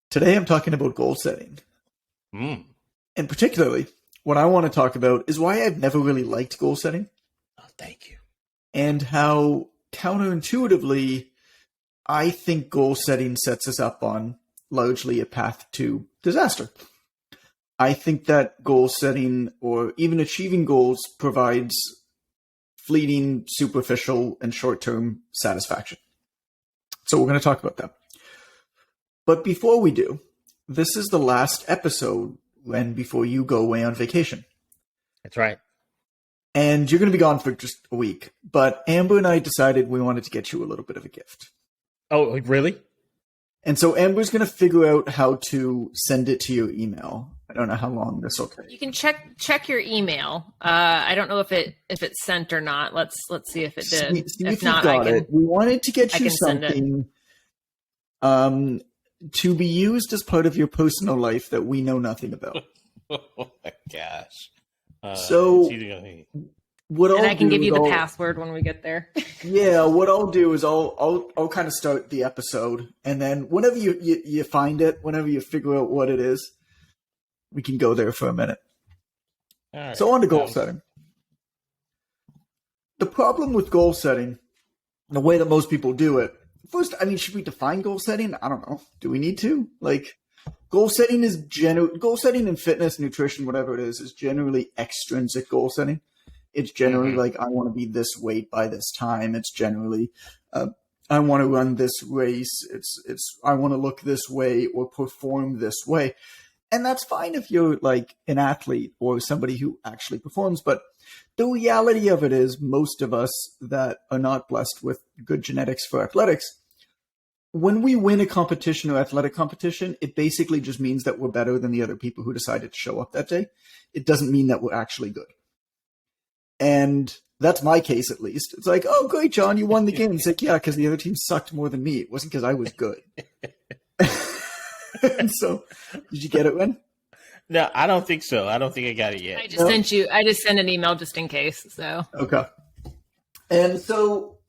Today I'm talking about goal setting. Mm. And particularly, what I want to talk about is why I've never really liked goal setting Oh, thank you. and how counterintuitively I think goal setting sets us up on largely a path to disaster. I think that goal setting or even achieving goals provides fleeting, superficial, and short-term satisfaction. So we're going to talk about that. But before we do, this is the last episode before you go away on vacation. That's right. And you're going to be gone for just a week. But Amber and I decided we wanted to get you a little bit of a gift. Oh, really? And so Amber's going to figure out how to send it to your email. I don't know how long this will take. You can check your email. I don't know if it's sent or not. Let's see if it did. See if if not, you've got I can. it. We wanted to get I you can send it. something to be used as part of your personal life that we know nothing about. Oh my gosh. So it's either gonna be- what And I'll I can do give you is the I'll- password when we get there. Yeah, what I'll do is I'll kind of start the episode, and then whenever you find it, whenever you figure out what it is, we can go there for a minute. All right. So on to goal setting. The problem with goal setting, the way that most people do it, first, I mean, should we define goal setting? I don't know. Do we need to? Like, goal setting in fitness, nutrition, whatever it is generally extrinsic goal setting. It's generally like, I want to be this weight by this time. It's generally, I want to run this race. It's I want to look this way or perform this way. And that's fine if you're like an athlete or somebody who actually performs. But the reality of it is most of us that are not blessed with good genetics for athletics, when we win a competition or athletic competition, it basically just means that we're better than the other people who decided to show up that day. It doesn't mean that we're actually good. And that's my case, at least. It's like, oh, great, John, you won the game. It's like, yeah, because the other team sucked more than me. It wasn't because I was good. And so, did you get it, Ren? No, I don't think so. I don't think I got it yet. I just sent an email just in case. So Okay. And so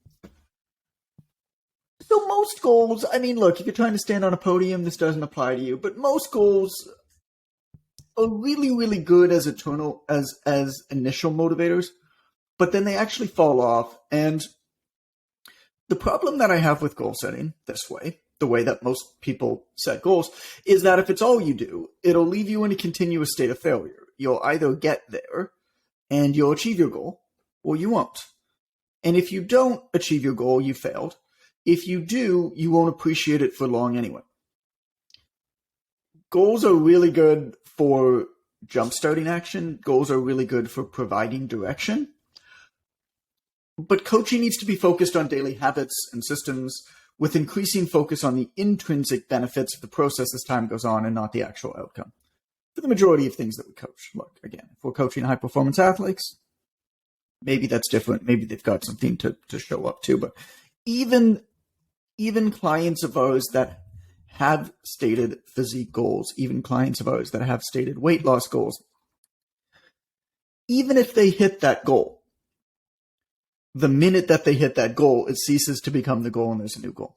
most goals, I mean, look, if you're trying to stand on a podium, this doesn't apply to you, but most goals are really, really good as initial motivators, but then they actually fall off. And the problem that I have with goal setting this way, the way that most people set goals, is that if it's all you do, it'll leave you in a continuous state of failure. You'll either get there and you'll achieve your goal, or you won't. And if you don't achieve your goal, you failed. If you do, you won't appreciate it for long anyway. Goals are really good for jumpstarting action. Goals are really good for providing direction. But coaching needs to be focused on daily habits and systems with increasing focus on the intrinsic benefits of the process as time goes on and not the actual outcome. For the majority of things that we coach. Look, again, if we're coaching high-performance athletes, maybe that's different. Maybe they've got something to show up to. But even clients of ours that have stated physique goals, even clients of ours that have stated weight loss goals, even if they hit that goal, the minute that they hit that goal, it ceases to become the goal and there's a new goal.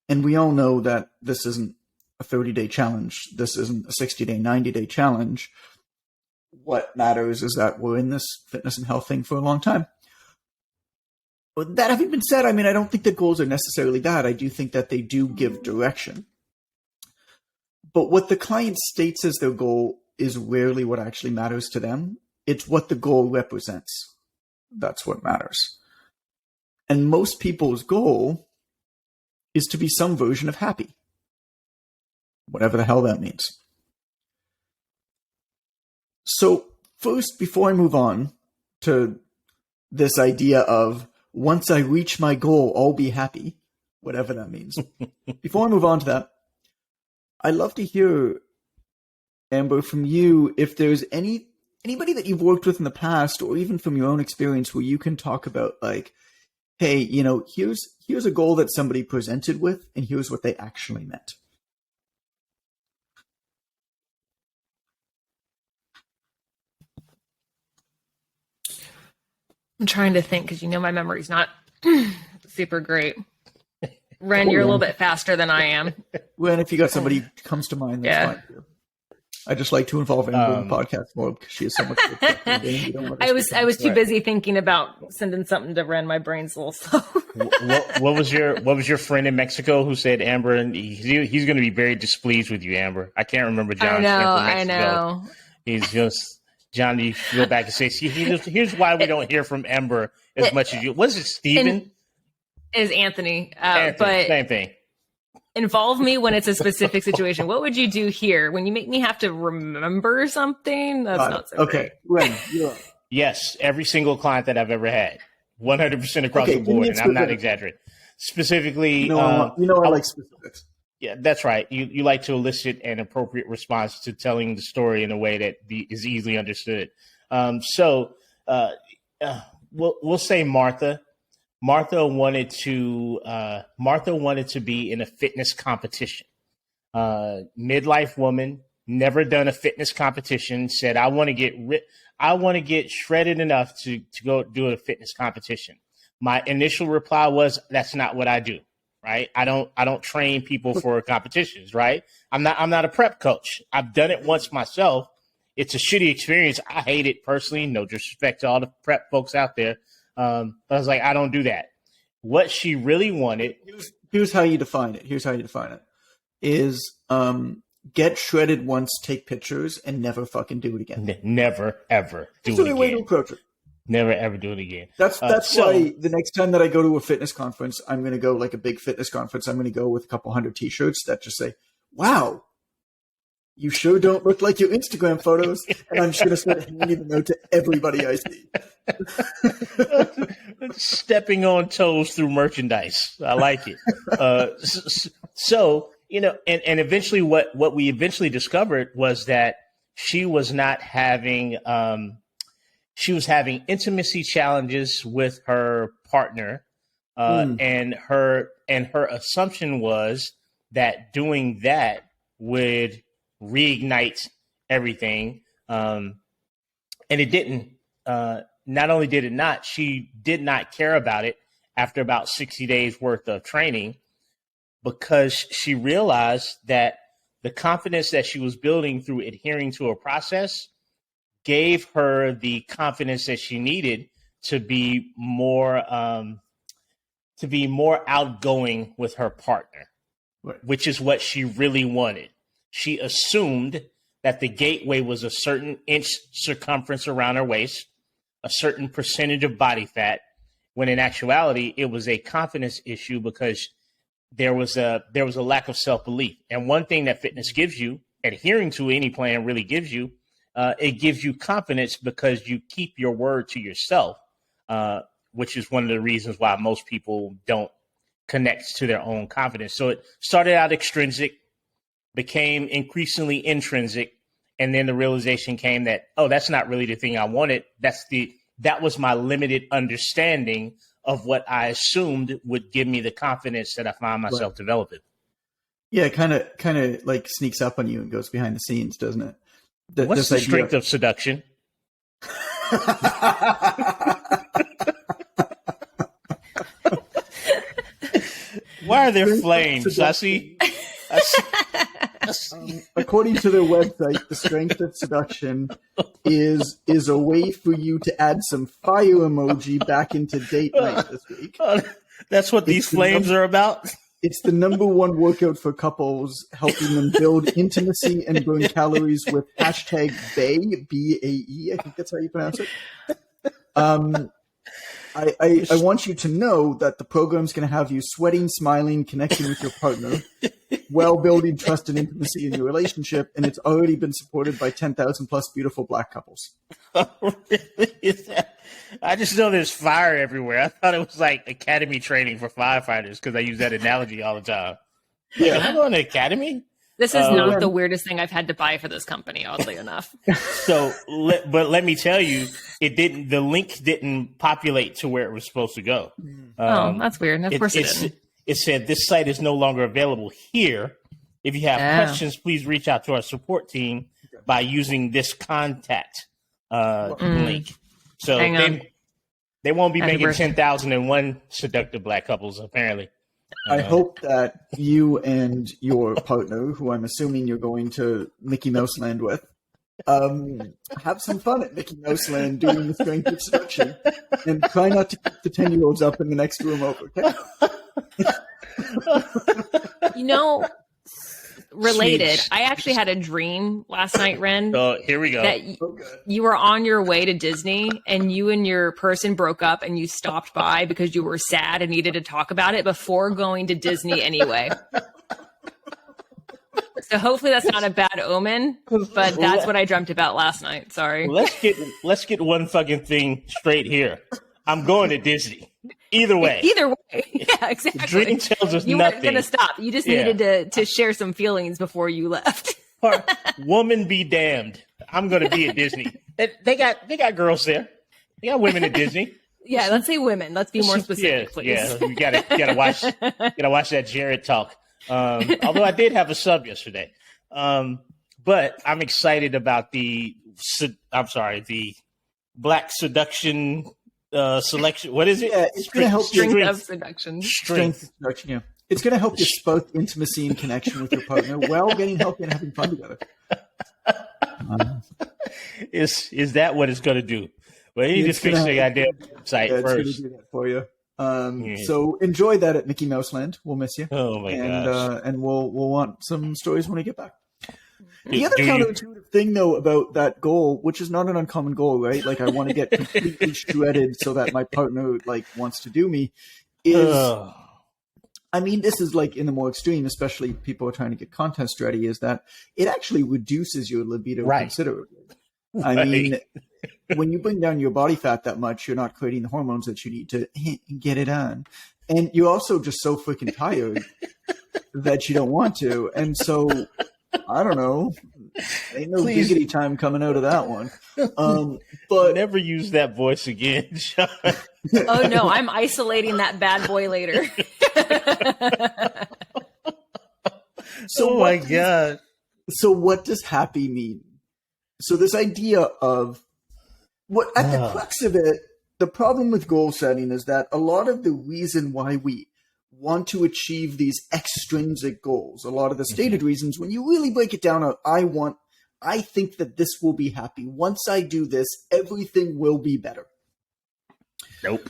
And we all know that this isn't a 30-day challenge. This isn't a 60-day, 90-day challenge. What matters is that we're in this fitness and health thing for a long time. But that having been said, I mean, I don't think that goals are necessarily bad. I do think that they do give direction. But what the client states as their goal is rarely what actually matters to them. It's what the goal represents. That's what matters. And most people's goal is to be some version of happy. Whatever the hell that means. So first, before I move on to this idea of once I reach my goal, I'll be happy, whatever that means. Before I move on to that, I'd love to hear, Amber, from you, if there's anybody that you've worked with in the past, or even from your own experience, where you can talk about like, hey, you know, here's a goal that somebody presented with, and here's what they actually meant. I'm trying to think because my memory's not super great. Ren, you're a little bit faster than I am. Well, and if you got somebody who comes to mind, that's fine too. I just like to involve Amber in the podcast more because she has so much. I was too busy thinking about sending something to Ren. My brain's a little slow. what was your friend in Mexico who said Amber? And he's going to be very displeased with you, Amber. I can't remember John's friend from Mexico. I know. He's just John. You go back and say, see, here's why we don't hear from Amber as much as you. Was it Steven? Is Anthony, but same thing. Involve me when it's a specific situation. What would you do here when you make me have to remember something? That's not so okay. Ren, you're up. Yes, every single client that I've ever had, 100% across the board, and I'm not exaggerating. Specifically, I like specifics. Yeah, that's right. You like to elicit an appropriate response to telling the story in a way that is easily understood. We'll say Martha. Martha wanted to be in a fitness competition. Midlife woman, never done a fitness competition, said, I want to get shredded enough to go do a fitness competition. My initial reply was, that's not what I do, right? I don't train people for competitions, right? I'm not a prep coach. I've done it once myself. It's a shitty experience. I hate it personally. No disrespect to all the prep folks out there. But I was like, I don't do that. What she really wanted. Here's how you define it. Is get shredded once, take pictures, and never fucking do it again. Never, ever do it again. That's the way to approach it. Never, ever do it again. That's why the next time that I go to a fitness conference, I'm going to go like a big fitness conference. I'm going to go with a couple hundred T-shirts that just say, wow, you sure don't look like your Instagram photos. And I'm just going to start handing them out to everybody I see. Stepping on toes through merchandise. I like it. So, and eventually what we eventually discovered was that she was not having, she was having intimacy challenges with her partner. And her assumption was that doing that would reignite everything. And it didn't. Not only did it not, she did not care about it after about 60 days worth of training, because she realized that the confidence that she was building through adhering to a process gave her the confidence that she needed to be more outgoing with her partner, right, which is what she really wanted. She assumed that the gateway was a certain inch circumference around her waist, a certain percentage of body fat, when in actuality, it was a confidence issue because there was a lack of self-belief. And one thing that fitness gives you, adhering to any plan really gives you, it gives you confidence because you keep your word to yourself, which is one of the reasons why most people don't connect to their own confidence. So it started out extrinsic, became increasingly intrinsic, and then the realization came that, oh, that's not really the thing I wanted. That was my limited understanding of what I assumed would give me the confidence that I found myself developing. Yeah, kind of like sneaks up on you and goes behind the scenes, doesn't it? What's the strength of seduction? Why are there flames? I see. According to their website, the strength of seduction is a way for you to add some fire emoji back into date night this week. That's what these flames are about? It's the number one workout for couples, helping them build intimacy and burn calories with hashtag BAE, B-A-E. I think that's how you pronounce it. I want you to know that the program's going to have you sweating, smiling, connecting with your partner, while building trust and intimacy in your relationship, and it's already been supported by 10,000 plus beautiful Black couples. I just know there's fire everywhere. I thought it was like academy training for firefighters because I use that analogy all the time. Yeah, am I going to academy? This is not the weirdest thing I've had to buy for this company, oddly enough. But let me tell you, the link didn't populate to where it was supposed to go. That's weird. Of course it didn't. It said this site is no longer available here. If you have questions, please reach out to our support team by using this contact link. So they won't be making 10,001 seductive Black couples, apparently. I hope that you and your partner, who I'm assuming you're going to Mickey Mouse Land with, have some fun at Mickey Mouse Land doing the strength of seduction, and try not to keep the 10-year-olds up in the next room over. Okay? Related. Sweet. I actually had a dream last night, Ren. Oh, here we go. That you were on your way to Disney and you and your person broke up and you stopped by because you were sad and needed to talk about it before going to Disney anyway. So hopefully that's not a bad omen, but that's what I dreamt about last night. Sorry. Let's get one fucking thing straight here. I'm going to Disney. Either way. Yeah, exactly. The dream tells us you nothing. weren't going to stop. You just needed to share some feelings before you left. Woman be damned. I'm going to be at Disney. They got girls there. They got women at Disney. Yeah, let's say women. Let's be more specific, please. Yeah, you gotta watch that Jared talk. Although I did have a sub yesterday. But I'm excited about the Black Seduction selection. What is it? Yeah, it's going to help Strength of seduction. Strength of seduction, yeah. It's going to help you both intimacy and connection with your partner while getting healthy and having fun together. Is that what it's going to do? Well, you need to fix the goddamn website first. It's going to do that for you. So enjoy that at Mickey Mouse Land. We'll miss you. Oh my gosh. And we'll want some stories when we get back. The other counterintuitive thing, though, about that goal, which is not an uncommon goal, right? Like, I want to get completely shredded so that my partner, like, wants to do me, is... I mean, this is, like, in the more extreme, especially people are trying to get contest ready, is that it actually reduces your libido considerably. Right. I mean, when you bring down your body fat that much, you're not creating the hormones that you need to get it on. And you're also just so freaking tired that you don't want to. And so... I don't know. Ain't no giggity time coming out of that one. But never use that voice again, John. Oh no, I'm isolating that bad boy later. So my God. So what does happy mean? So this idea of what at the crux of it, the problem with goal setting is that a lot of the reason why we want to achieve these extrinsic goals. A lot of the stated reasons, when you really break it down, are I think that this will be happy. Once I do this, everything will be better. Nope.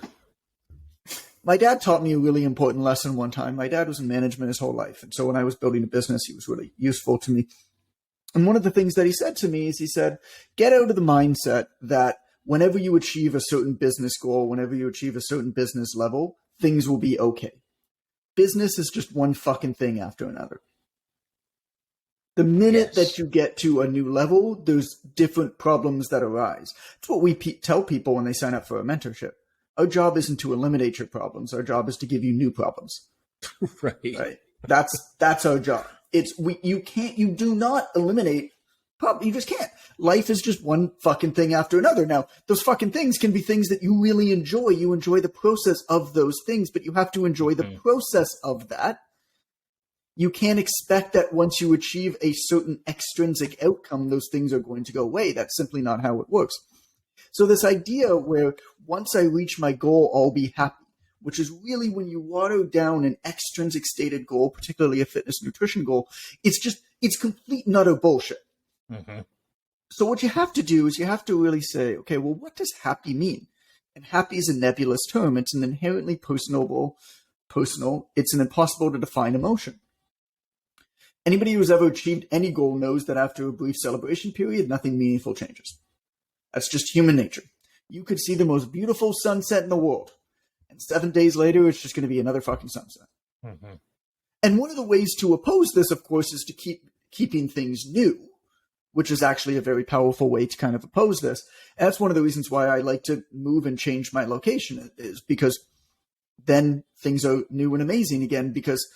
My dad taught me a really important lesson one time. My dad was in management his whole life. And so when I was building a business, he was really useful to me. And one of the things that he said to me is he said, get out of the mindset that whenever you achieve a certain business goal, whenever you achieve a certain business level, things will be okay. Business is just one fucking thing after another. The minute that you get to a new level, there's different problems that arise. It's what we tell people when they sign up for a mentorship. Our job isn't to eliminate your problems. Our job is to give you new problems. Right. That's our job. You do not eliminate problems. You just can't. Life is just one fucking thing after another. Now, those fucking things can be things that you really enjoy. You enjoy the process of those things, but you have to enjoy the process of that. You can't expect that once you achieve a certain extrinsic outcome, those things are going to go away. That's simply not how it works. So this idea where once I reach my goal, I'll be happy, which is really when you water down an extrinsic stated goal, particularly a fitness nutrition goal, it's complete and utter bullshit. Mm-hmm. So what you have to do is you have to really say, okay, well, what does happy mean? And happy is a nebulous term. It's an inherently personal, it's an impossible to define emotion. Anybody who's ever achieved any goal knows that after a brief celebration period, nothing meaningful changes. That's just human nature. You could see the most beautiful sunset in the world, and 7 days later, it's just going to be another fucking sunset. Mm-hmm. And one of the ways to oppose this, of course, is to keeping things new, which is actually a very powerful way to kind of oppose this. And that's one of the reasons why I like to move and change my location, is because then things are new and amazing again. Because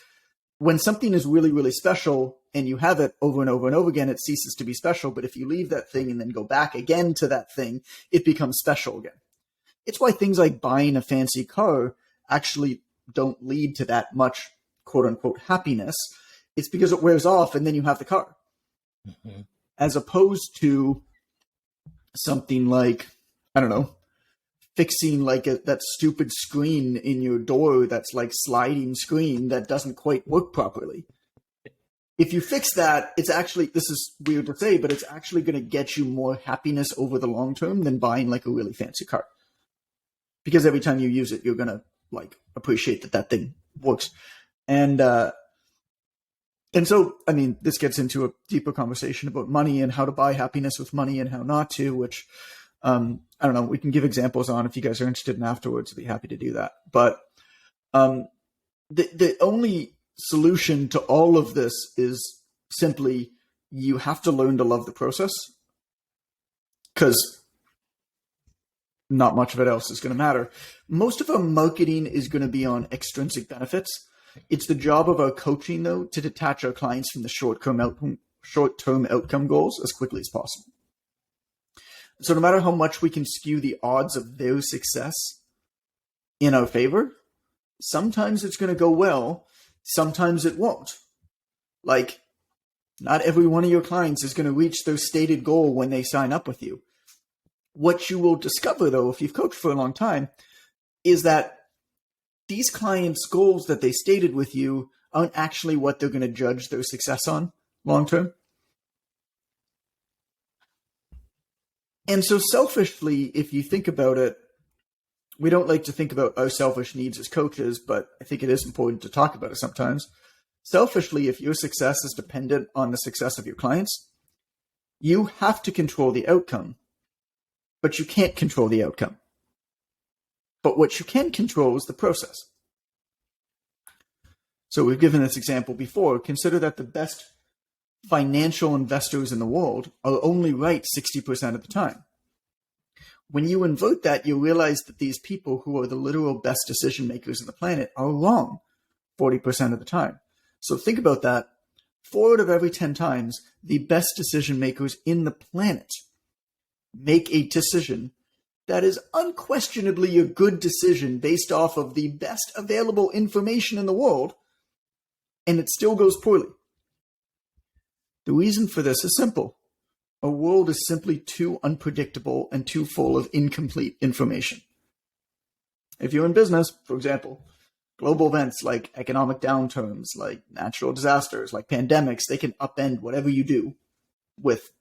when something is really, really special and you have it over and over and over again, it ceases to be special. But if you leave that thing and then go back again to that thing, it becomes special again. It's why things like buying a fancy car actually don't lead to that much quote unquote happiness. It's because it wears off and then you have the car. Mm-hmm. As opposed to something like, I don't know, fixing like that stupid screen in your door that's like sliding screen that doesn't quite work properly. If you fix that, it's actually, this is weird to say, but it's actually going to get you more happiness over the long term than buying like a really fancy car. Because every time you use it, you're going to like appreciate that thing works. And so, I mean, this gets into a deeper conversation about money and how to buy happiness with money and how not to, which, I don't know, we can give examples on if you guys are interested in afterwards. I'd be happy to do that. But the only solution to all of this is simply you have to learn to love the process, because not much of it else is going to matter. Most of our marketing is going to be on extrinsic benefits. It's the job of our coaching, though, to detach our clients from the short-term outcome goals as quickly as possible. So no matter how much we can skew the odds of their success in our favor, sometimes it's going to go well, sometimes it won't. Like, not every one of your clients is going to reach their stated goal when they sign up with you. What you will discover, though, if you've coached for a long time, is that these clients' goals that they stated with you aren't actually what they're going to judge their success on long term. And so selfishly, if you think about it, we don't like to think about our selfish needs as coaches, but I think it is important to talk about it sometimes. Selfishly, if your success is dependent on the success of your clients, you have to control the outcome, but you can't control the outcome. But what you can control is the process. So we've given this example before. Consider that the best financial investors in the world are only right 60% of the time. When you invert that, you realize that these people who are the literal best decision makers on the planet are wrong 40% of the time. So think about that. 4 out of every 10 times, the best decision makers in the planet make a decision that is unquestionably a good decision based off of the best available information in the world, and it still goes poorly. The reason for this is simple. Our world is simply too unpredictable and too full of incomplete information. If you're in business, for example, global events like economic downturns, like natural disasters, like pandemics, they can upend whatever you do with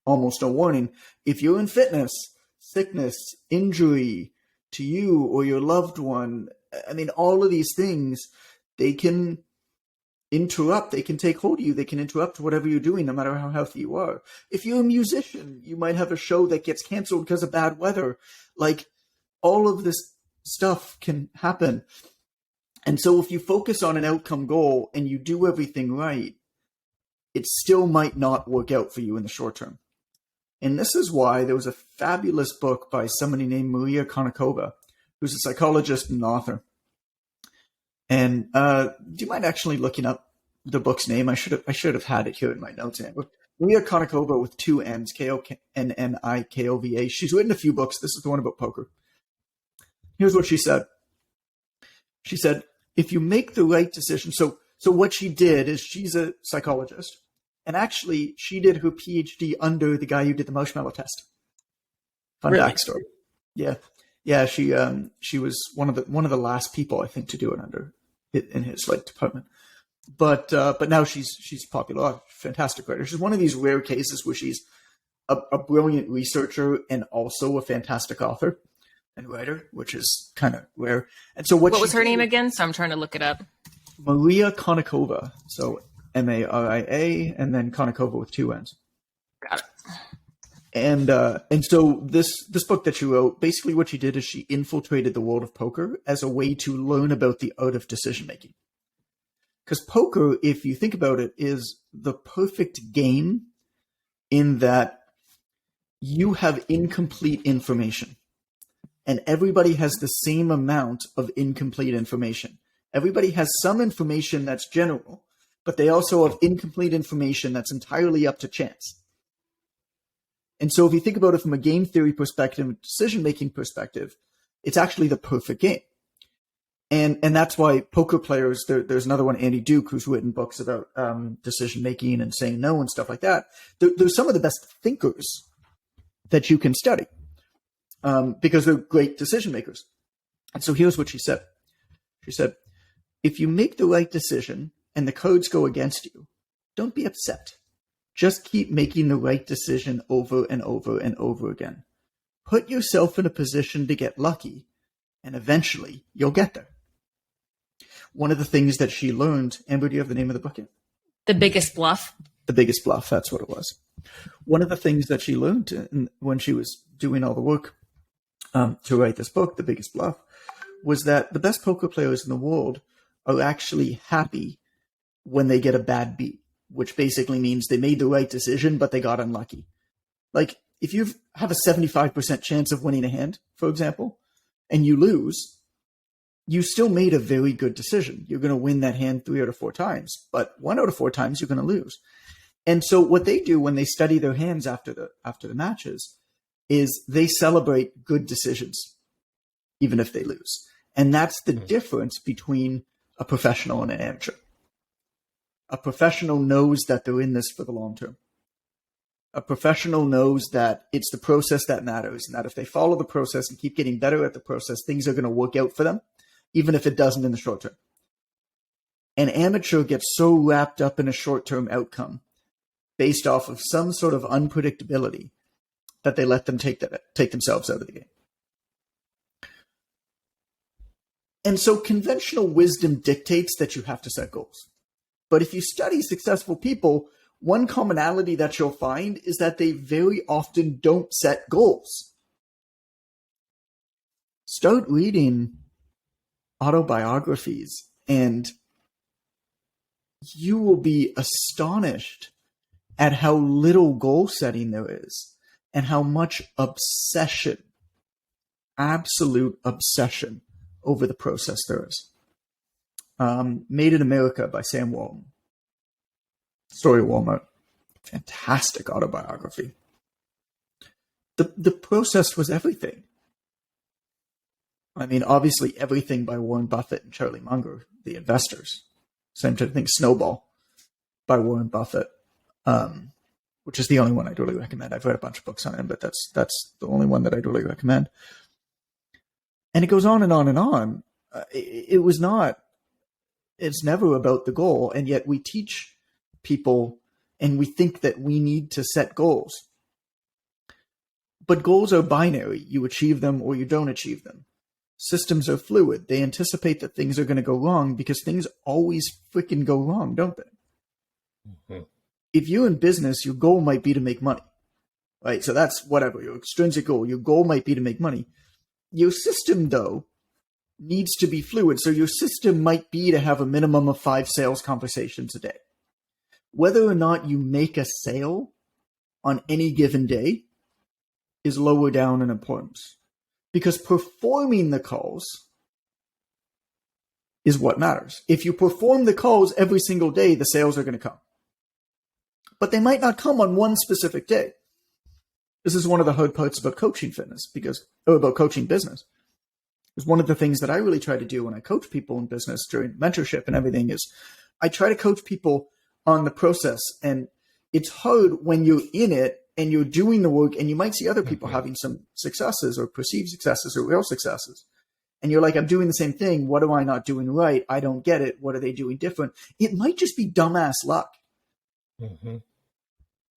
almost no warning. If you're in fitness, sickness, injury to you or your loved one, I mean, all of these things, they can interrupt, they can take hold of you, they can interrupt whatever you're doing, no matter how healthy you are. If you're a musician, you might have a show that gets canceled because of bad weather. Like, all of this stuff can happen. And so if you focus on an outcome goal and you do everything right, it still might not work out for you in the short term. And this is why there was a fabulous book by somebody named Maria Konnikova, who's a psychologist and author. And do you mind actually looking up the book's name? I should have had it here in my notes. Maria Konnikova with 2 N's, Konnikova. She's written a few books. This is the one about poker. Here's what she said. She said, if you make the right decision, so what she did is, she's a psychologist, and actually she did her PhD under the guy who did the marshmallow test. Fun backstory. Yeah. She was one of the last people, I think, to do it under in his like department. But now she's popular, fantastic writer. She's one of these rare cases where she's a brilliant researcher and also a fantastic author and writer, which is kind of rare. And so what was her name again? So I'm trying to look it up. Maria Konnikova. So Maria, and then Konnikova with 2 N's. Got it. And so this book that she wrote, basically what she did is she infiltrated the world of poker as a way to learn about the art of decision making. Because poker, if you think about it, is the perfect game in that you have incomplete information. And everybody has the same amount of incomplete information. Everybody has some information that's general, but they also have incomplete information that's entirely up to chance. And so if you think about it from a game theory perspective, decision-making perspective, it's actually the perfect game. And that's why poker players, there's another one, Andy Duke, who's written books about decision-making and saying no and stuff like that. They're some of the best thinkers that you can study. because they're great decision makers. And so here's what she said. She said, if you make the right decision and the codes go against you, don't be upset. Just keep making the right decision over and over and over again. Put yourself in a position to get lucky, and eventually you'll get there. One of the things that she learned, Amber, do you have the name of the book yet? The Biggest Bluff. The Biggest Bluff, that's what it was. One of the things that she learned when she was doing all the work to write this book, The Biggest Bluff, was that the best poker players in the world are actually happy when they get a bad beat, which basically means they made the right decision, but they got unlucky. Like, if you have a 75% chance of winning a hand, for example, and you lose, you still made a very good decision. You're going to win that hand 3 out of 4 times, but 1 out of 4 times you're going to lose. And so what they do when they study their hands after the matches is they celebrate good decisions, even if they lose. And that's the difference between a professional and an amateur. A professional knows that they're in this for the long term. A professional knows that it's the process that matters, and that if they follow the process and keep getting better at the process, things are going to work out for them, even if it doesn't in the short term. An amateur gets so wrapped up in a short-term outcome based off of some sort of unpredictability that they let them take themselves out of the game. And so conventional wisdom dictates that you have to set goals. But if you study successful people, one commonality that you'll find is that they very often don't set goals. Start reading autobiographies and you will be astonished at how little goal setting there is and how much obsession, absolute obsession over the process there is. Made in America by Sam Walton. Story of Walmart. Fantastic autobiography. The process was everything. I mean, obviously everything by Warren Buffett and Charlie Munger, the investors. Same type of thing, Snowball by Warren Buffett, which is the only one I'd really recommend. I've read a bunch of books on him, but that's the only one that I'd really recommend. And it goes on and on and on. It's never about the goal, and yet we teach people and we think that we need to set goals. But goals are binary. You achieve them or you don't achieve them. Systems are fluid. They anticipate that things are going to go wrong because things always freaking go wrong, don't they? Mm-hmm. If you're in business, your goal might be to make money, right? So that's whatever, your extrinsic goal. Your goal might be to make money. Your system, though, needs to be fluid. So your system might be to have a minimum of 5 sales conversations a day. Whether or not you make a sale on any given day is lower down in importance, because performing the calls is what matters. If you perform the calls every single day, the sales are going to come. But they might not come on one specific day. This is one of the hard parts about coaching fitness, about coaching business. Because one of the things that I really try to do when I coach people in business during mentorship and everything is I try to coach people on the process. And it's hard when you're in it and you're doing the work and you might see other people having some successes or perceived successes or real successes. And you're like, I'm doing the same thing. What am I not doing right? I don't get it. What are they doing different? It might just be dumbass luck. Mm-hmm.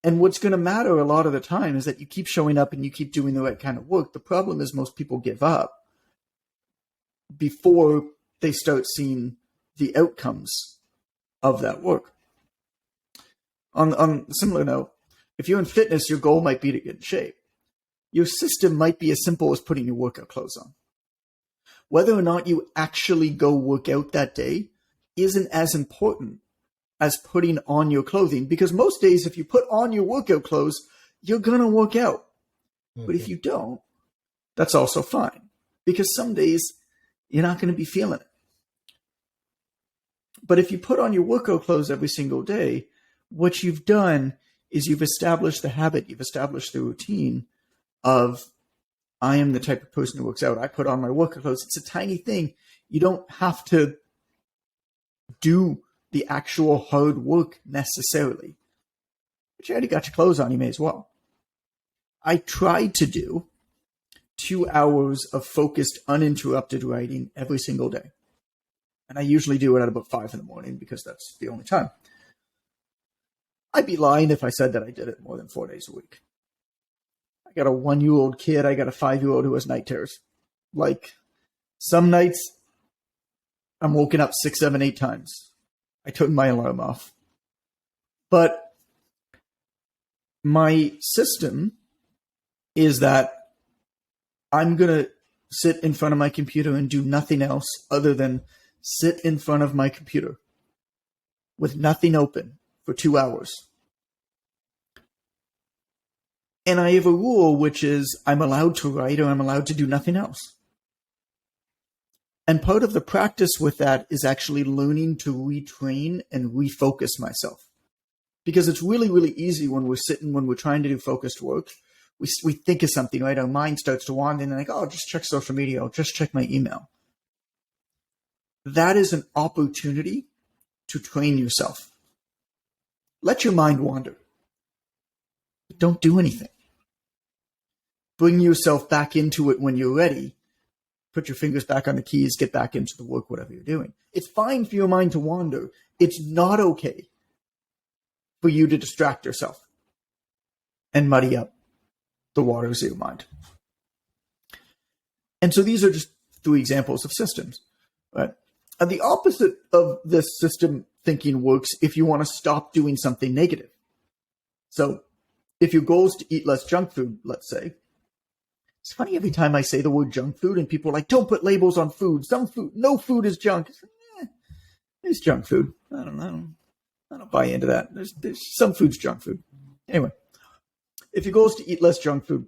And what's going to matter a lot of the time is that you keep showing up and you keep doing the right kind of work. The problem is most people give up before they start seeing the outcomes of that work. On a similar note, if you're in fitness, your goal might be to get in shape. Your system might be as simple as putting your workout clothes on. Whether or not you actually go work out that day isn't as important as putting on your clothing, because most days, if you put on your workout clothes, you're going to work out. Mm-hmm. But if you don't, that's also fine, because some days you're not going to be feeling it. But if you put on your workout clothes every single day, what you've done is you've established the habit, you've established the routine of, I am the type of person who works out. I put on my workout clothes. It's a tiny thing. You don't have to do the actual hard work necessarily. But you already got your clothes on, you may as well. I tried to do 2 hours of focused, uninterrupted writing every single day. And I usually do it at about 5 in the morning because that's the only time. I'd be lying if I said that I did it more than 4 days a week. I got a 1-year-old kid. I got a 5-year-old who has night terrors. Like, some nights I'm woken up 6, 7, 8 times. I turned my alarm off. But my system is that I'm going to sit in front of my computer and do nothing else other than sit in front of my computer with nothing open for 2 hours. And I have a rule, which is I'm allowed to write or I'm allowed to do nothing else. And part of the practice with that is actually learning to retrain and refocus myself. Because it's really, really easy when we're trying to do focused work. We think of something, right? Our mind starts to wander and like, oh, I'll just check social media. I'll just check my email. That is an opportunity to train yourself. Let your mind wander. But don't do anything. Bring yourself back into it when you're ready. Put your fingers back on the keys, get back into the work, whatever you're doing. It's fine for your mind to wander. It's not okay for you to distract yourself and muddy up the waters of your mind. And so these are just 3 examples of systems. Right? And the opposite of this system thinking works if you want to stop doing something negative. So if your goal is to eat less junk food, let's say, it's funny every time I say the word junk food and people are like, don't put labels on food. No food is junk. It's junk food. I don't buy into that. There's some food's junk food. Anyway, if your goal is to eat less junk food,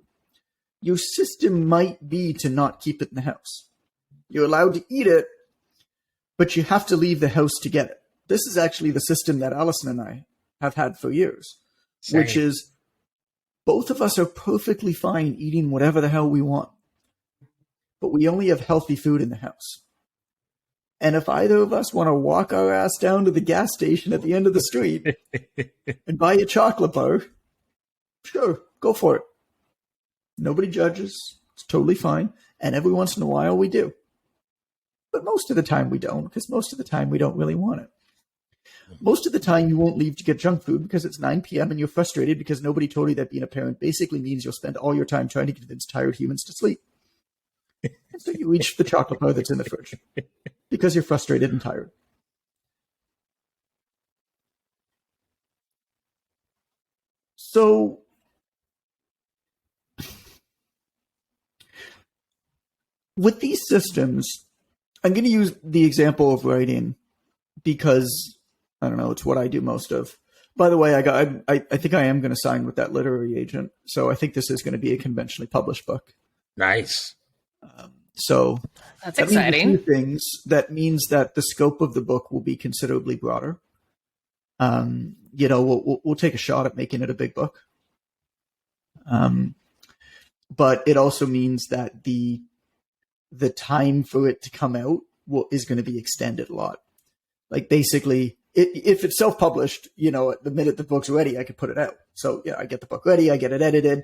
your system might be to not keep it in the house. You're allowed to eat it, but you have to leave the house to get it. This is actually the system that Allison and I have had for years, which is both of us are perfectly fine eating whatever the hell we want, but we only have healthy food in the house. And if either of us want to walk our ass down to the gas station at the end of the street and buy a chocolate bar, sure, go for it. Nobody judges. It's totally fine. And every once in a while we do. But most of the time we don't, because most of the time we don't really want it. Most of the time you won't leave to get junk food because it's 9 p.m. and you're frustrated because nobody told you that being a parent basically means you'll spend all your time trying to convince tired humans to sleep. And so you reach the chocolate bar that's in the fridge because you're frustrated and tired. So with these systems, I'm going to use the example of writing because, I don't know, it's what I do most of. By the way, I think I am going to sign with that literary agent. So I think this is going to be a conventionally published book. Nice. So that's that exciting. Means a few things. That means that the scope of the book will be considerably broader. We'll take a shot at making it a big book. But it also means that the time for it to come out is going to be extended a lot. Like basically, if it's self-published, at the minute the book's ready, I could put it out. So yeah, I get the book ready, I get it edited,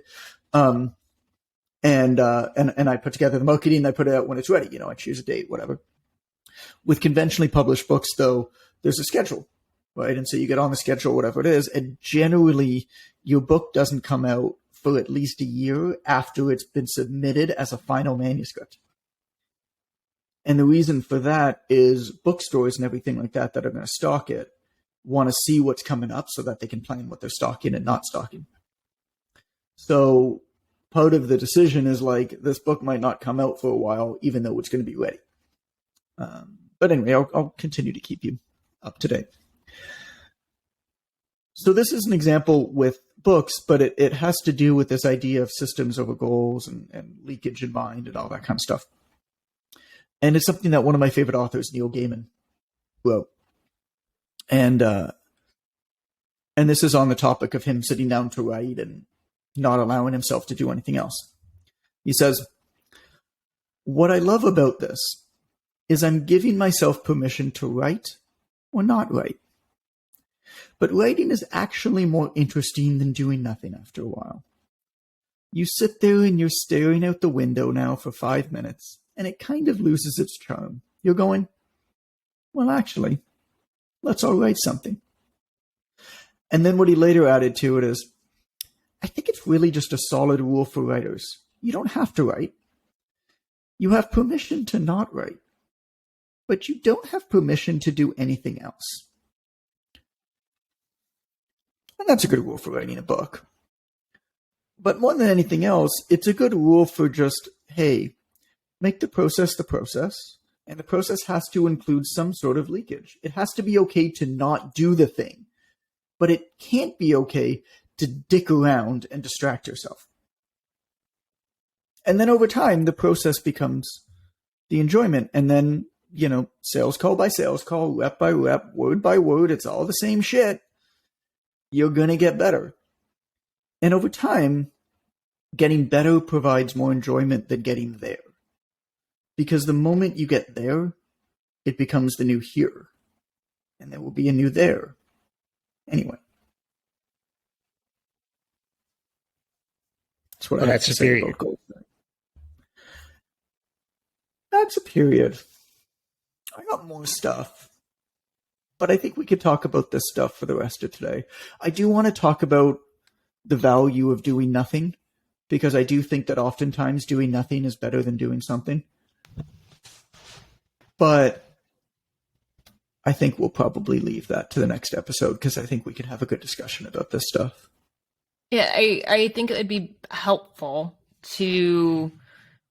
and I put together the marketing. I put it out when it's ready. I choose a date, whatever. With conventionally published books, though, there's a schedule, right? And so you get on the schedule, whatever it is, and generally your book doesn't come out for at least a year after it's been submitted as a final manuscript. And the reason for that is bookstores and everything like that are going to stock it want to see what's coming up so that they can plan what they're stocking and not stocking. So part of the decision is like, this book might not come out for a while, even though it's going to be ready. But anyway, I'll continue to keep you up to date. So this is an example with books, but it has to do with this idea of systems over goals and leakage in mind and all that kind of stuff. And it's something that one of my favorite authors, Neil Gaiman, wrote. And this is on the topic of him sitting down to write and not allowing himself to do anything else. He says, "What I love about this is I'm giving myself permission to write or not write. But writing is actually more interesting than doing nothing after a while. You sit there and you're staring out the window now for 5 minutes, and it kind of loses its charm. You're going, well, actually, let's all write something. And then what he later added to it is, I think it's really just a solid rule for writers. You don't have to write. You have permission to not write. But you don't have permission to do anything else. And that's a good rule for writing a book. But more than anything else, it's a good rule for just, hey, make the process, and the process has to include some sort of leakage. It has to be okay to not do the thing, but it can't be okay to dick around and distract yourself. And then over time, the process becomes the enjoyment. And then, sales call by sales call, rep by rep, word by word, it's all the same shit. You're going to get better. And over time, getting better provides more enjoyment than getting there. Because the moment you get there, it becomes the new here. And there will be a new there. Anyway. That's what I have to say about goal setting. That's a period. I got more stuff. But I think we could talk about this stuff for the rest of today. I do want to talk about the value of doing nothing, because I do think that oftentimes doing nothing is better than doing something. But I think we'll probably leave that to the next episode, because I think we can have a good discussion about this stuff. Yeah, I think it would be helpful to,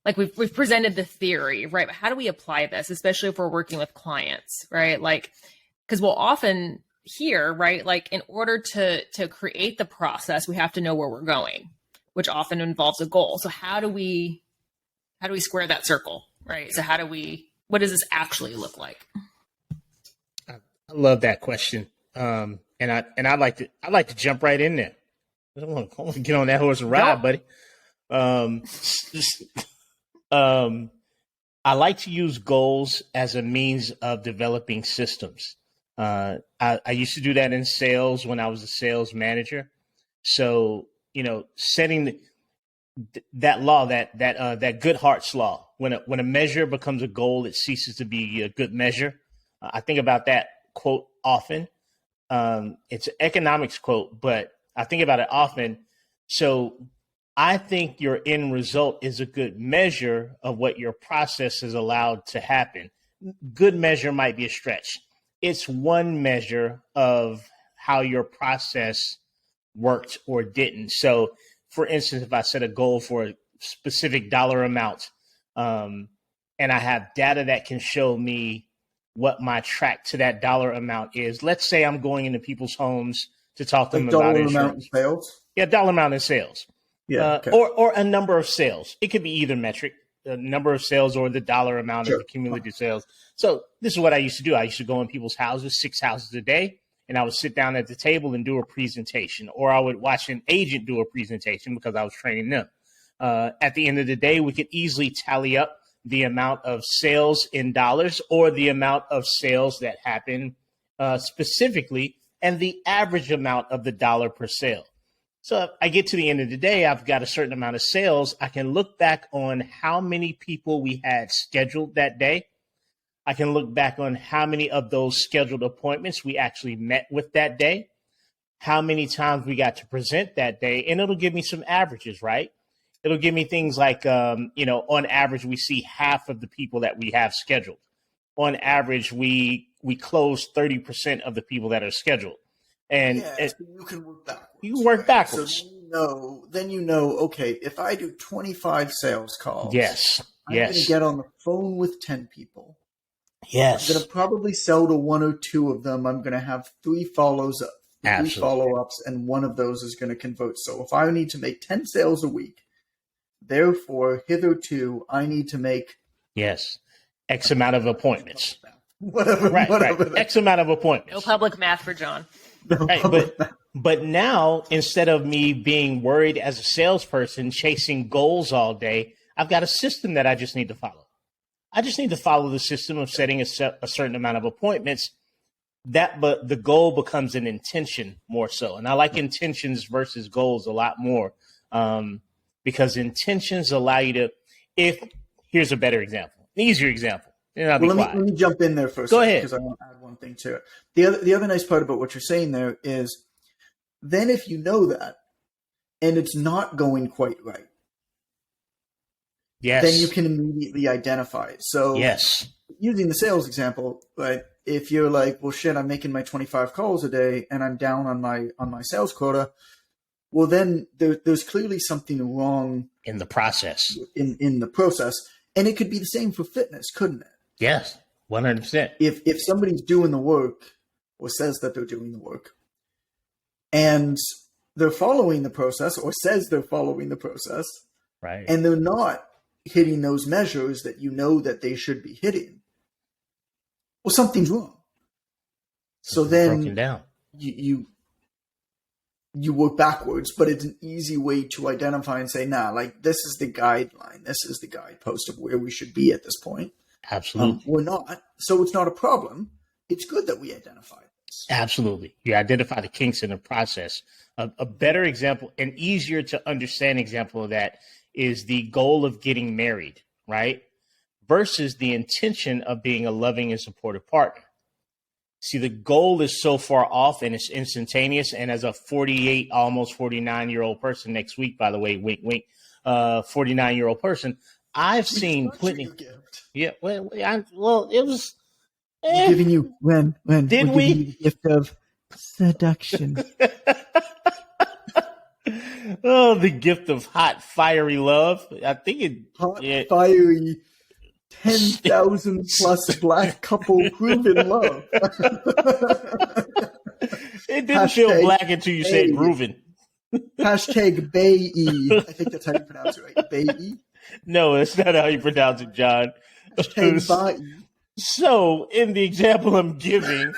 like, we've presented the theory, right? But how do we apply this, especially if we're working with clients, right? Like, because we'll often hear, right, like, in order to create the process, we have to know where we're going, which often involves a goal. So how do we square that circle, right? So what does this actually look like? I love that question, and I'd like to jump right in there. I want to get on that horse and ride, buddy. I like to use goals as a means of developing systems. I used to do that in sales when I was a sales manager. So, setting that law, that Goodhart's law, when a measure becomes a goal, it ceases to be a good measure. I think about that quote often. It's an economics quote, but I think about it often. So I think your end result is a good measure of what your process has allowed to happen. Good measure might be a stretch. It's one measure of how your process worked or didn't. So, for instance, if I set a goal for a specific dollar amount, and I have data that can show me what my track to that dollar amount is. Let's say I'm going into people's homes to talk to them about insurance. Dollar amount in sales? Yeah, dollar amount in sales. Yeah, okay. Or a number of sales. It could be either metric, the number of sales or the dollar amount of the cumulative sales. So this is what I used to do. I used to go in people's houses, 6 houses a day, and I would sit down at the table and do a presentation, or I would watch an agent do a presentation because I was training them. At the end of the day, we could easily tally up the amount of sales in dollars or the amount of sales that happen specifically and the average amount of the dollar per sale. So if I get to the end of the day, I've got a certain amount of sales. I can look back on how many people we had scheduled that day. I can look back on how many of those scheduled appointments we actually met with that day, how many times we got to present that day, and it'll give me some averages, right? It'll give me things like, on average, we see half of the people that we have scheduled. On average, we close 30% of the people that are scheduled. And so you can work backwards. You work backwards. So then you know, okay, if I do 25 sales calls, I'm going to get on the phone with 10 people. Yes. I'm going to probably sell to one or two of them. I'm going to have 3 follow-ups, and one of those is going to convert. So if I need to make 10 sales a week, therefore, hitherto, I need to make X amount of appointments. Whatever. X amount of appointments. No public math for John. Right, but now, instead of me being worried as a salesperson chasing goals all day, I've got a system that I just need to follow. I just need to follow the system of setting a certain amount of appointments. But the goal becomes an intention more so. And I like intentions versus goals a lot more. because intentions allow you to, here's a better example, an easier example. And I'll be let quiet. me jump in there first. Go ahead. Because I want to add one thing to it. The other nice part about what you're saying there is then if you know that and it's not going quite right, yes, then you can immediately identify it. So yes, using the sales example, right? If you're like, well, shit, I'm making my 25 calls a day and I'm down on my sales quota, well, then there's clearly something wrong in the process. In the process, and it could be the same for fitness, couldn't it? Yes, 100%. If somebody's doing the work or says that they're doing the work, and they're following the process or says they're following the process, right, and they're not hitting those measures that you know that they should be hitting, well, something's wrong. So then broken down. You work backwards, but it's an easy way to identify and say, nah, like this is the guideline. This is the guidepost of where we should be at this point. Absolutely. We're not. So it's not a problem. It's good that we identify this. Absolutely. You identify the kinks in the process. A better example, an easier to understand example of that is the goal of getting married, right? Versus the intention of being a loving and supportive partner. See, the goal is so far off and it's instantaneous. And as a 48, almost 49-year-old person next week, by the way, wink, wink, 49-year-old person, I've seen plenty. Yeah, well, it was. We're giving you when did we? Giving you the gift of seduction. Oh, the gift of hot, fiery love. I think fiery. 10,000 plus black couple grooving love. It didn't feel black until you said grooving. Hashtag Bay-E. I think that's how you pronounce it, right? Bay-E? No, that's not how you pronounce it, John. Hashtag Bay-E. So, in the example I'm giving,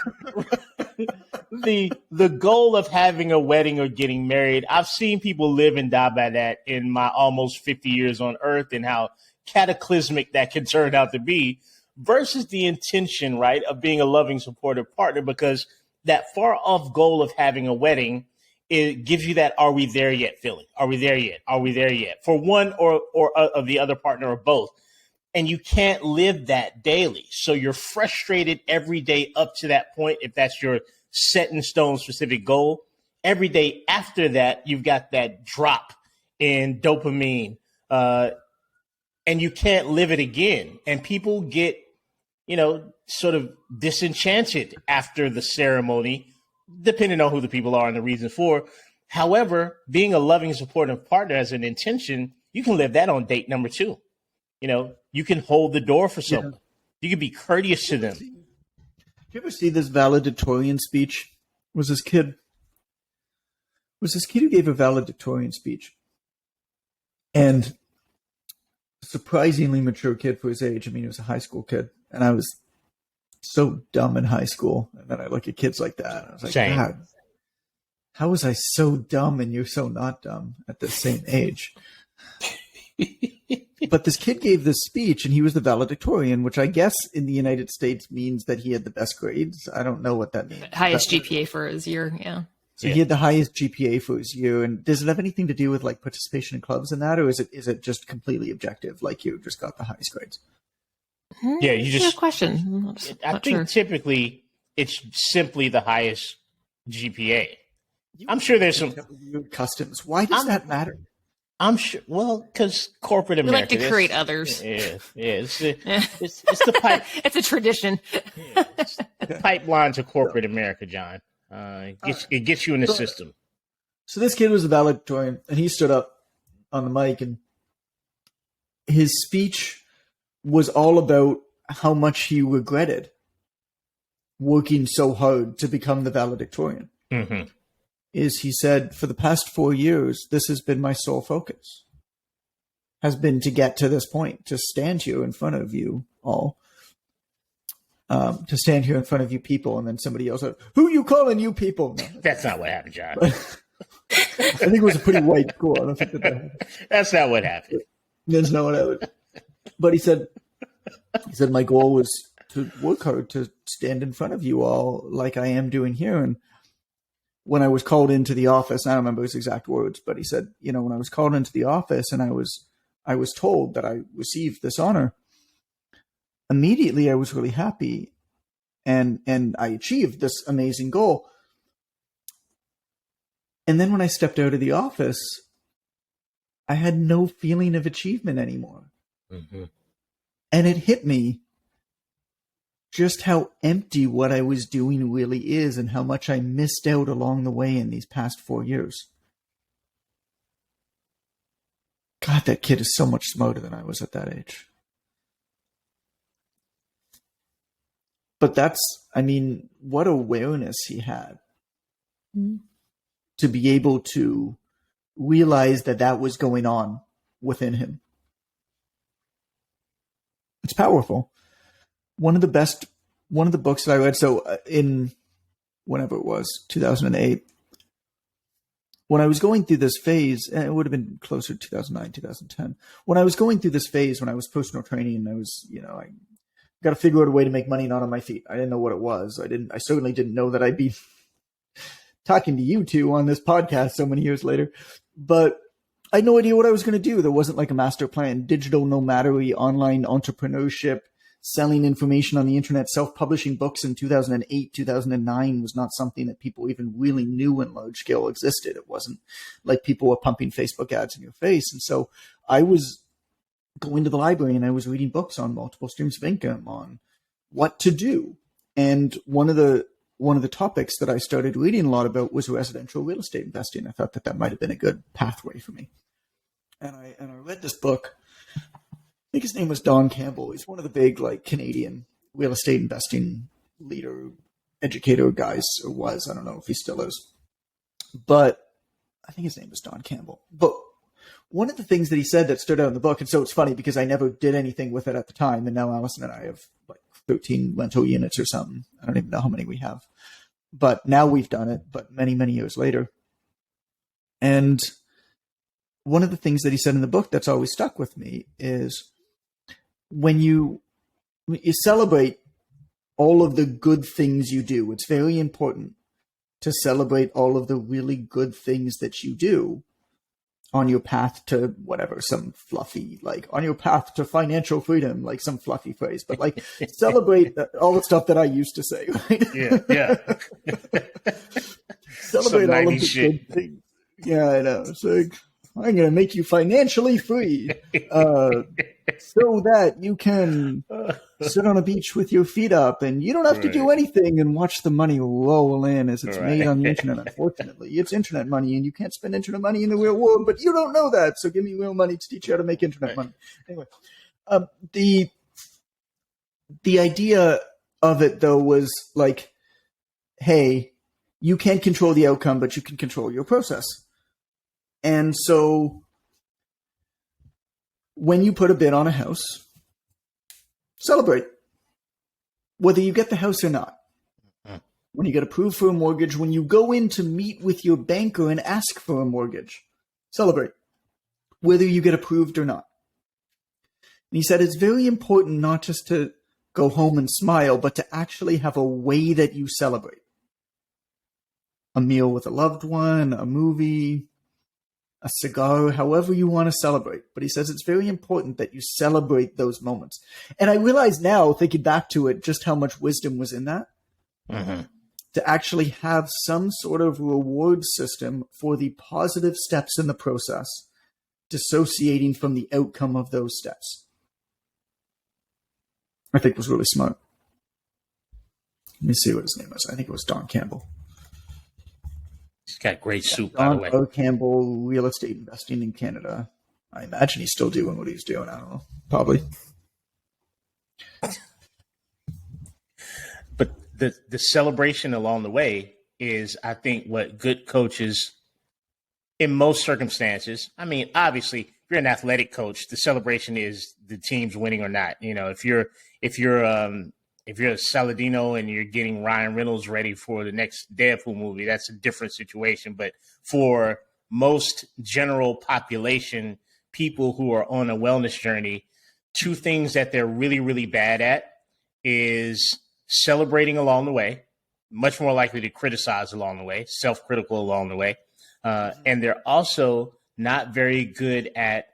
the goal of having a wedding or getting married, I've seen people live and die by that in my almost 50 years on Earth, and how cataclysmic that can turn out to be, versus the intention, right, of being a loving, supportive partner, because that far off goal of having a wedding, it gives you that "are we there yet" feeling. Are we there yet? Are we there yet? For one or of the other partner or both. And you can't live that daily. So you're frustrated every day up to that point, if that's your set in stone specific goal. Every day after that, you've got that drop in dopamine, and you can't live it again. And people get, sort of disenchanted after the ceremony, depending on who the people are and the reason for. However, being a loving, supportive partner as an intention, you can live that on date number 2. You can hold the door for someone. Yeah. You can be courteous to them. Did you ever see this valedictorian speech? Was this kid who gave a valedictorian speech. And surprisingly mature kid for his age. I mean, he was a high school kid. And I was so dumb in high school. And then I look at kids like that. And I was like, Same. God, how was I so dumb and you're so not dumb at the same age? But this kid gave this speech and he was the valedictorian, which I guess in the United States means that he had the best grades. I don't know what that means. Highest GPA for his year, yeah. So he had the highest GPA for his year. And does it have anything to do with like participation in clubs and that, or is it just completely objective? Like you just got the highest grades? Yeah, you just. Good question. I think typically it's simply the highest GPA. I'm sure there's some customs. Why does that matter? I'm sure. Well, because corporate America. We like to create others. Yeah. It's the pipe. It's a tradition. It's the pipeline to corporate America, John. It gets you in the system. So this kid was a valedictorian, and he stood up on the mic, and his speech was all about how much he regretted working so hard to become the valedictorian. Mm-hmm. He said, for the past 4 years, this has been my sole focus, has been to get to this point, to stand here in front of you all, to stand here in front of you people, and then somebody else said, who you calling you people? No. That's not what happened, John. I think it was a pretty white score. I don't think that happened. That's not what happened. That's not what happened. But he said, my goal was to work hard to stand in front of you all like I am doing here. And when I was called into the office, I don't remember his exact words, but he said, when I was called into the office and I was told that I received this honor, immediately I was really happy and I achieved this amazing goal. And then when I stepped out of the office, I had no feeling of achievement anymore. Mm-hmm. And it hit me just how empty what I was doing really is and how much I missed out along the way in these past 4 years. God, that kid is so much smarter than I was at that age. But what awareness he had to be able to realize that was going on within him. It's powerful. One of the books that I read, so in whenever it was, 2008, when I was going through this phase, and it would have been closer to 2009, 2010, when I was going through this phase, when I was personal training, and I was, I got to figure out a way to make money not on my feet. I didn't know what it was. I certainly didn't know that I'd be talking to you two on this podcast so many years later, but I had no idea what I was going to do. There wasn't like a master plan. Digital nomadry, online entrepreneurship, selling information on the internet, self-publishing books in 2008, 2009 was not something that people even really knew in large scale existed. It wasn't like people were pumping Facebook ads in your face. And so I was going to the library and I was reading books on multiple streams of income, on what to do. And one of the topics that I started reading a lot about was residential real estate investing. I thought that might have been a good pathway for me. And I read this book. I think his name was Don Campbell. He's one of the big Canadian real estate investing leader, educator guys, or was. I don't know if he still is. But I think his name was Don Campbell. But one of the things that he said that stood out in the book, and so it's funny because I never did anything with it at the time, and now Allison and I have 13 rental units or something. I don't even know how many we have. But now we've done it, but many, many years later. And one of the things that he said in the book that's always stuck with me is when you celebrate all of the good things you do, it's very important to celebrate all of the really good things that you do on your path to whatever, some fluffy, on your path to financial freedom, some fluffy phrase, but celebrate all the stuff that I used to say, right? Yeah. Celebrate all of the good things. Yeah, I know. It's I'm going to make you financially free so that you can sit on a beach with your feet up and you don't have to do anything and watch the money roll in as it's made on the internet. Unfortunately, it's internet money and you can't spend internet money in the real world, but you don't know that. So give me real money to teach you how to make internet money. Anyway, the idea of it though was hey, you can't control the outcome, but you can control your process. And so when you put a bid on a house, celebrate whether you get the house or not. When you get approved for a mortgage, when you go in to meet with your banker and ask for a mortgage, celebrate whether you get approved or not. And he said it's very important not just to go home and smile, but to actually have a way that you celebrate. A meal with a loved one, a movie, a cigar, however you want to celebrate. But he says it's very important that you celebrate those moments. And I realize now, thinking back to it, just how much wisdom was in that. Mm-hmm. To actually have some sort of reward system for the positive steps in the process, dissociating from the outcome of those steps. I think was really smart. Let me see what his name was. I think it was Don Campbell. He's got great soup, by the way. Don Campbell, real estate investing in Canada. I imagine he's still doing what he's doing. I don't know. Probably. But the celebration along the way is, I think, what good coaches, in most circumstances, I mean, obviously, if you're an athletic coach, the celebration is the team's winning or not. You know, if you're a Saladino and you're getting Ryan Reynolds ready for the next Deadpool movie, that's a different situation. But for most general population, people who are on a wellness journey, two things that they're really, really bad at is celebrating along the way much more likely to criticize along the way, self-critical along the way. And they're also not very good at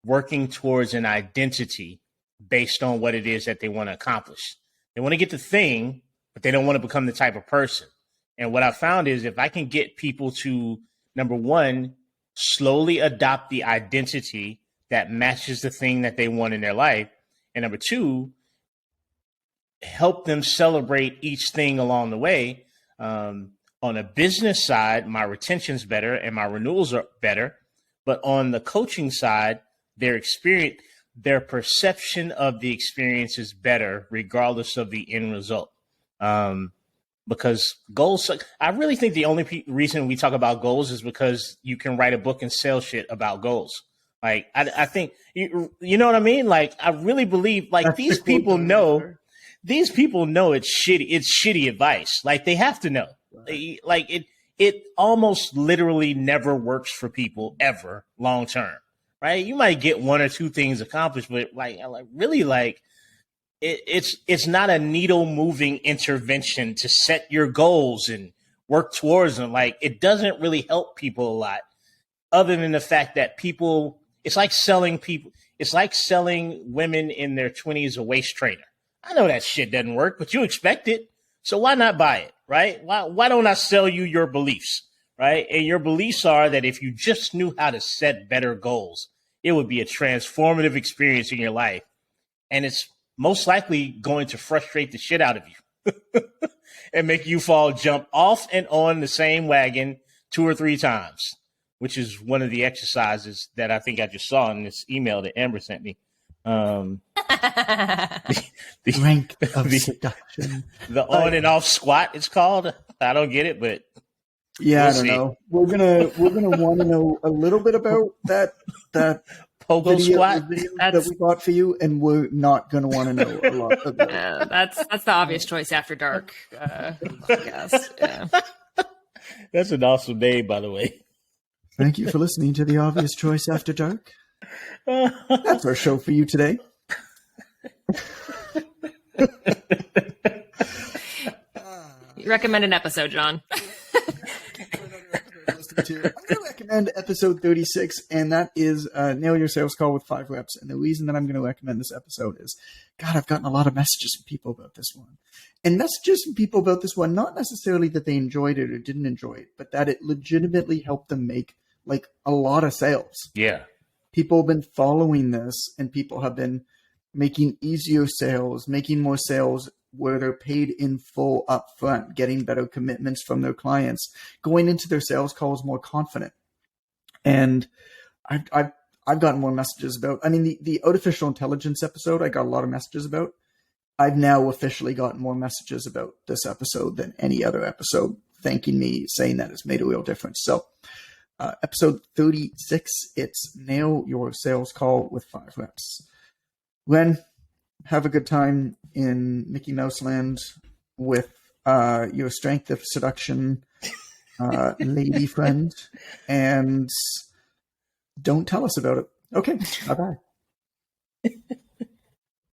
working towards an identity based on what it is that they want to accomplish. They want to get the thing, but they don't want to become the type of person. And what I found is if I can get people to, number one, slowly adopt the identity that matches the thing that they want in their life, and number two, help them celebrate each thing along the way. On a business side, my retention's better and my renewals are better. But on the coaching side, their experience, their perception of the experience is better, regardless of the end result. Because goals, I really think the only reason we talk about goals is because you can write a book and sell shit about goals. Like, I think, you know what I mean? Like, I really believe, like, That's these the cool people part know, there. these people know it's shitty advice. Like, they have to know. Right. Like, it almost literally never works for people ever long term, right? You might get one or two things accomplished, but like really, like, it's not a needle moving intervention to set your goals and work towards them. Like, it doesn't really help people a lot, other than the fact that people, it's like selling women in their 20s a waist trainer. I know that shit doesn't work, but you expect it. So why not buy it, right? Why don't I sell you your beliefs, right? And your beliefs are that if you just knew how to set better goals, it would be a transformative experience in your life. And it's most likely going to frustrate the shit out of you and make you jump off and on the same wagon 2 or 3 times, which is one of the exercises that I think I just saw in this email that Amber sent me. The Rank of seduction. The on and off squat, it's called. I don't get it, but Yeah, we'll I don't see. know. We're gonna want to know a little bit about that Pogo squat. video that we got for you, and we're not gonna want to know a lot about it. That's the obvious choice after dark. Yes. Yeah. That's an awesome name, by the way. Thank you for listening to The Obvious Choice After Dark. That's our show for you today. You recommend an episode, John. I'm going to recommend episode 36, and that is Nail Your Sales Call with 5 Reps. And the reason that I'm going to recommend this episode is, God, I've gotten a lot of messages from people about this one. And messages from people about this one, not necessarily that they enjoyed it or didn't enjoy it, but that it legitimately helped them make like a lot of sales. Yeah. People have been following this, and people have been making easier sales, making more sales where they're paid in full up front, getting better commitments from their clients, going into their sales calls more confident. And I've gotten more messages about, I mean, the artificial intelligence episode, I got a lot of messages about. I've now officially gotten more messages about this episode than any other episode, thanking me, saying that it's made a real difference. So episode 36, it's Nail Your Sales Call with 5 Reps. Len, have a good time in Mickey Mouse Land with your strength of seduction lady friend, and don't tell us about it. Okay, bye-bye.